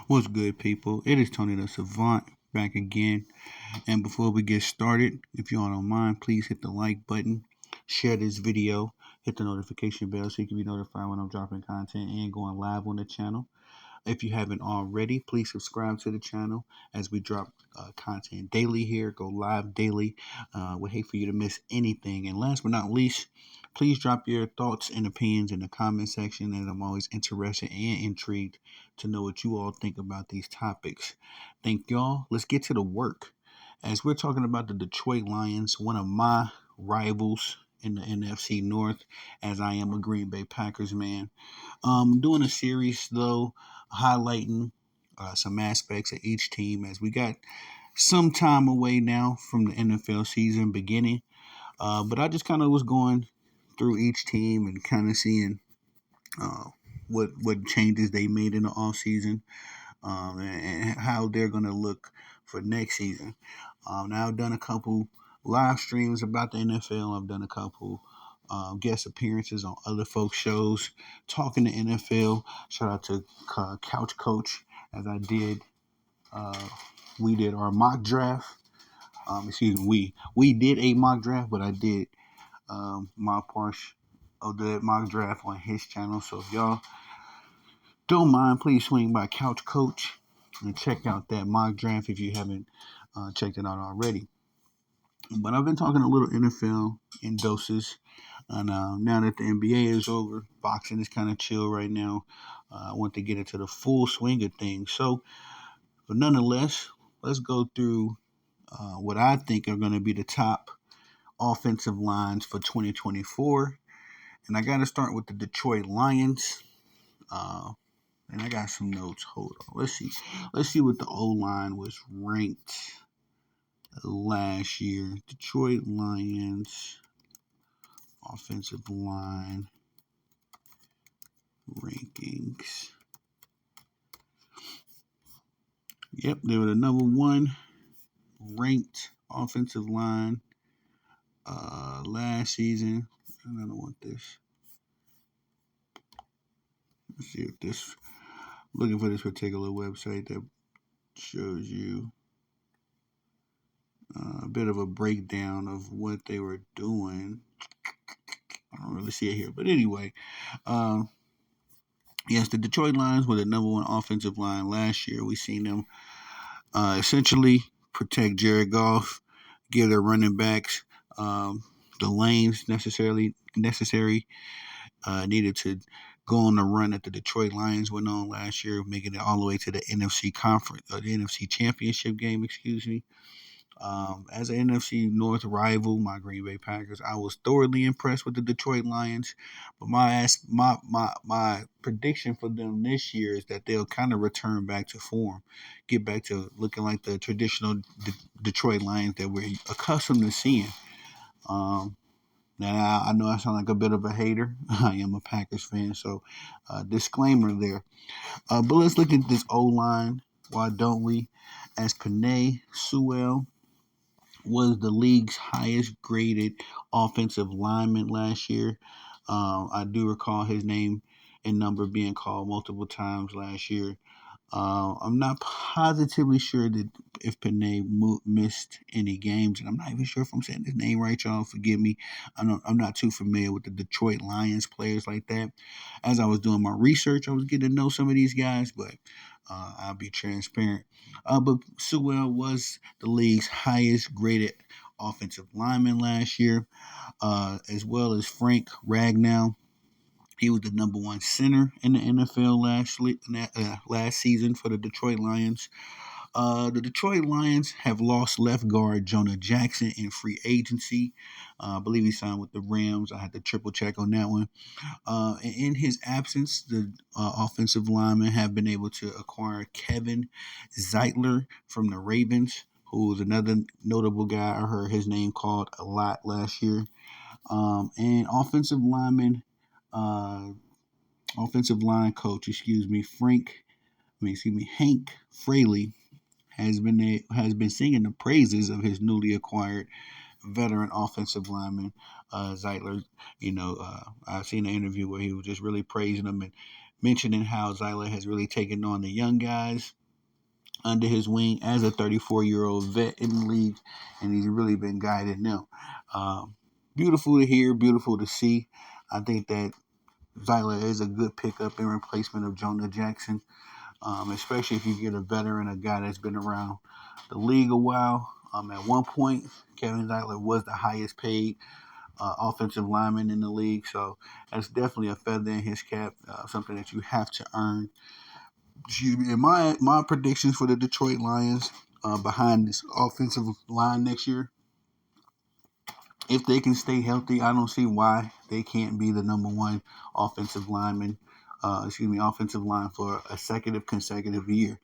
What's good, people? It is Tony the Savant back again. And before we get started, if you all don't mind, please hit the like button, share this video, hit the notification bell so you can be notified when I'm dropping content and going live on the channel. If you haven't already, please subscribe to the channel as we drop content daily here, go live daily. We hate for you to miss anything. And last but not least, please drop your thoughts and opinions in the comment section. And I'm always interested and intrigued to know what you all think about these topics. Thank y'all. Let's get to the work. As we're talking about the Detroit Lions, one of my rivals in the NFC North, as I am a Green Bay Packers man. Doing a series though, highlighting some aspects of each team as we got some time away now from the NFL season beginning. But I just kind of was going through each team and kind of seeing uh, what changes they made in the off season, and how they're going to look for next season. Now I've done a couple live streams about the NFL. I've done a couple guest appearances on other folks' shows talking to NFL. Shout out to Couch Coach as I did. Uh, we did our mock draft. Excuse me, we did a mock draft, but I did my portion of the mock draft on his channel. So if y'all don't mind, please swing by Couch Coach and check out that mock draft if you haven't checked it out already. But I've been talking a little NFL in doses, and now that the NBA is over, boxing is kind of chill right now. I want to get into the full swing of things. So, but nonetheless, let's go through what I think are going to be the top offensive lines for 2024. And I got to start with the Detroit Lions. And I got some notes. Hold on. Let's see. Let's see what the O line was ranked last year. Detroit Lions offensive line rankings. Yep, they were the number one ranked offensive line last season. And I don't want this. Let's see if this. Looking for this particular website that shows you a bit of a breakdown of what they were doing. I don't really see it here, but anyway, um, yes, the Detroit Lions were the number one offensive line last year. We seen them essentially protect Jared Goff, give their running backs the lanes necessary needed to go on the run that the Detroit Lions went on last year, making it all the way to the NFC conference, the NFC Championship game. Excuse me. As an NFC North rival, my Green Bay Packers, I was thoroughly impressed with the Detroit Lions. But my prediction for them this year is that they'll kind of return back to form, get back to looking like the traditional Detroit Lions that we're accustomed to seeing. Um, Now I know I sound like a bit of a hater. I am a Packers fan, so disclaimer there. But let's look at this O line. Why don't we? As Panay Sewell was the league's highest graded offensive lineman last year. I do recall his name and number being called multiple times last year. I'm not positively sure that if Panay missed any games, and I'm not even sure if I'm saying his name right, y'all. Forgive me. I'm not too familiar with the Detroit Lions players like that. As I was doing my research, I was getting to know some of these guys, but I'll be transparent. But Sewell was the league's highest graded offensive lineman last year, as well as Frank Ragnow. He was the number one center in the NFL last season for the Detroit Lions. The Detroit Lions have lost left guard Jonah Jackson in free agency. I believe he signed with the Rams. I had to triple check on that one. In his absence, the offensive linemen have been able to acquire Kevin Zeitler from the Ravens, who was another notable guy. I heard his name called a lot last year. And uh, offensive line coach, Hank Fraley has been singing the praises of his newly acquired veteran offensive lineman Zeitler. I've seen an interview where he was just really praising him and mentioning how Zyler has really taken on the young guys under his wing as a 34-year-old vet in the league, and he's really been guiding them. Beautiful to hear, beautiful to see. I think that Zyler is a good pickup in replacement of Jonah Jackson, especially if you get a veteran, a guy that's been around the league a while. At one point, Kevin Zyler was the highest paid offensive lineman in the league, so that's definitely a feather in his cap, something that you have to earn. In my predictions for the Detroit Lions behind this offensive line next year, if they can stay healthy, I don't see why they can't be the number one offensive lineman. Offensive line for a consecutive year.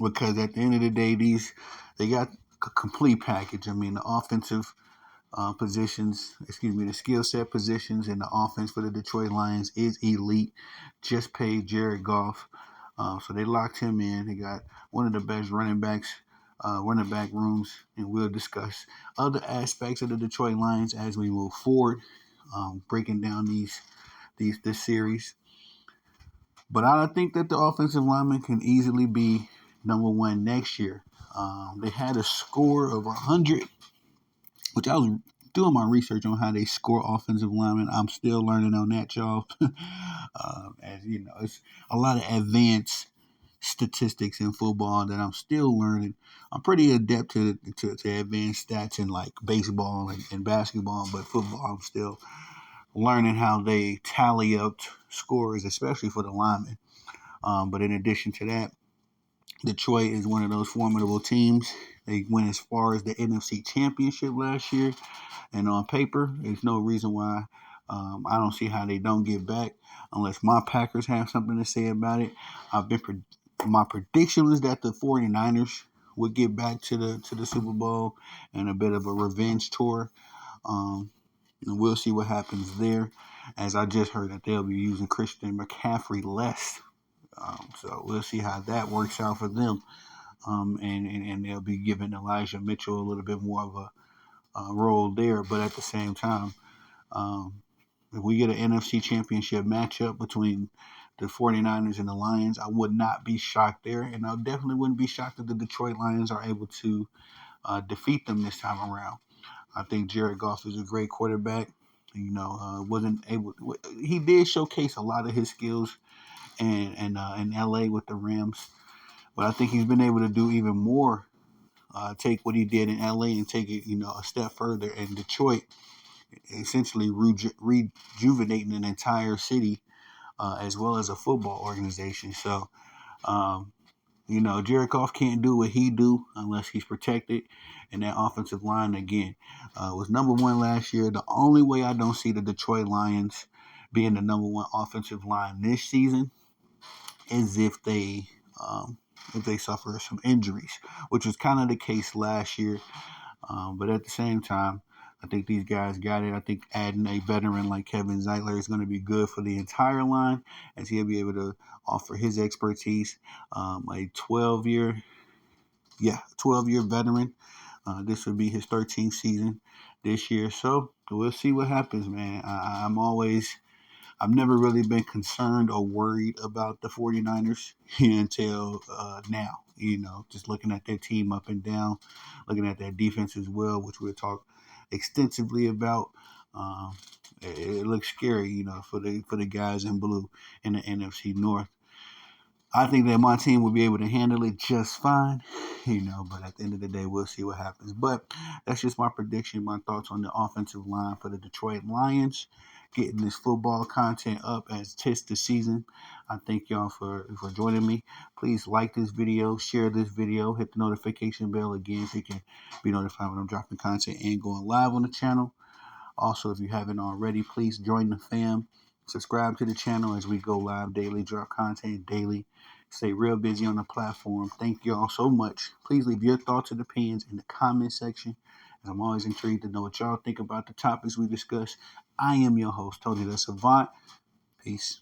Because at the end of the day, they got a complete package. I mean, the offensive the skill set positions in the offense for the Detroit Lions is elite. Just paid Jared Goff, so they locked him in. They got one of the best running back rooms, and we'll discuss other aspects of the Detroit Lions as we move forward, breaking down this series. But I think that the offensive lineman can easily be number one next year. They had a score of 100, which I was doing my research on how they score offensive linemen. I'm still learning on that, y'all. As you know, it's a lot of advanced statistics in football that I'm still learning. I'm pretty adept to advanced stats in like baseball and basketball, but football, I'm still learning how they tally up scores, especially for the linemen. But in addition to that, Detroit is one of those formidable teams. They went as far as the NFC Championship last year, and on paper, there's no reason why I don't see how they don't get back unless my Packers have something to say about it. My prediction was that the 49ers would get back to the Super Bowl and a bit of a revenge tour. And we'll see what happens there. As I just heard that they'll be using Christian McCaffrey less. So we'll see how that works out for them. And they'll be giving Elijah Mitchell a little bit more of a role there. But at the same time, if we get an NFC Championship matchup between the 49ers and the Lions, I would not be shocked there. And I definitely wouldn't be shocked if the Detroit Lions are able to defeat them this time around. I think Jared Goff is a great quarterback. Wasn't able. He did showcase a lot of his skills in LA with the Rams, but I think he's been able to do even more. Take what he did in LA and take it, a step further in Detroit, essentially rejuvenating an entire city as well as a football organization. So, Jared Goff can't do what he do unless he's protected. And that offensive line, again, was number one last year. The only way I don't see the Detroit Lions being the number one offensive line this season is if they suffer some injuries, which was kind of the case last year. But at the same time, I think these guys got it. I think adding a veteran like Kevin Zeitler is going to be good for the entire line, as he'll be able to offer his expertise. A 12-year veteran. This would be his 13th season this year. So we'll see what happens, man. I've never really been concerned or worried about the 49ers until now. Just looking at their team up and down, looking at their defense as well, which we'll talk extensively about. It looks scary, for the guys in blue in the NFC North. I think that my team will be able to handle it just fine, but at the end of the day, we'll see what happens. But that's just my prediction, my thoughts on the offensive line for the Detroit Lions. Getting this football content up as tis the season. I thank y'all for joining me. Please like this video, share this video, hit the notification bell again so you can be notified when I'm dropping content and going live on the channel. Also, if you haven't already, please join the fam. Subscribe to the channel as we go live daily, drop content daily. Stay real busy on the platform. Thank you all so much. Please leave your thoughts and opinions in the comment section. And I'm always intrigued to know what y'all think about the topics we discuss. I am your host, Tony the Savant. Peace.